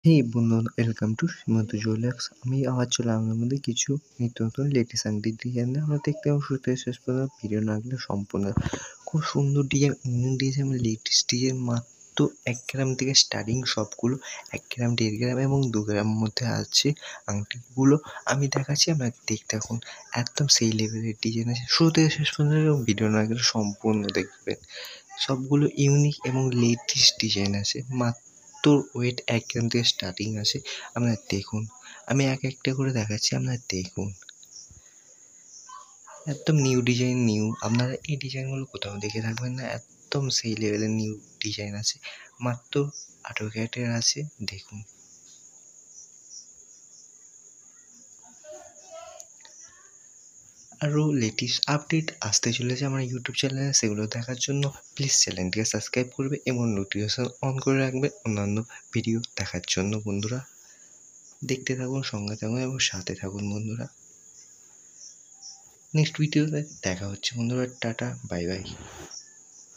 হেই বন্ধুরা, welcome to সীমান্ত jewellers. আমি আবার চলে আপনাদের মধ্যে কিছু নিত্য নতুন লেটেস্ট আংটির ডিজাইন নিয়ে। আমরা দেখতে পাবো শুরু থেকে শেষ পর্যন্ত ভিডিও না গেলে সম্পূর্ণ খুব সুন্দর design, unique design, latest design. মাত্র 1 গ্রাম থেকে স্টার্টিং, সবগুলো 1 গ্রাম, 1.5 গ্রাম এবং 2 গ্রামের মধ্যে আছে আংটিগুলো। আমি দেখাচ্ছি, আপনারা দেখতে থাকুন। একদম সেই লেভেলের ডিজাইন আছে, শুরু থেকে শেষ পর্যন্ত এবং ভিডিও না গেলে সম্পূর্ণ দেখবেন। সবগুলো ইউনিক এবং লেটেস্ট ডিজাইন আছে। মাত্র ওয়েট 1 গ্রাম থেকে স্টার্টিং আছে। আপনারা দেখুন, আমি এক একটা করে দেখাচ্ছি, আপনারা দেখুন। একদম নিউ ডিজাইন, নিউ। আপনারা এই ডিজাইনগুলো কোথাও দেখে থাকবেন না, একদম সেই লেভেলের নিউ ডিজাইন আছে। মাত্র 18 ক্যারেটের আছে, দেখুন। আরও লেটেস্ট আপডেট আসতে চলেছে আমার ইউটিউব চ্যানেলে, সেগুলো দেখার জন্য প্লিজ চ্যানেলটিকে সাবস্ক্রাইব করবে এবং নোটিফিকেশন অন করে রাখবে অন্যান্য ভিডিও দেখার জন্য। বন্ধুরা দেখতে থাকুন, সঙ্গে থাকুন এবং সাথে থাকুন বন্ধুরা। নেক্সট ভিডিওতে দেখা হচ্ছে বন্ধুরা। Tata, bye bye.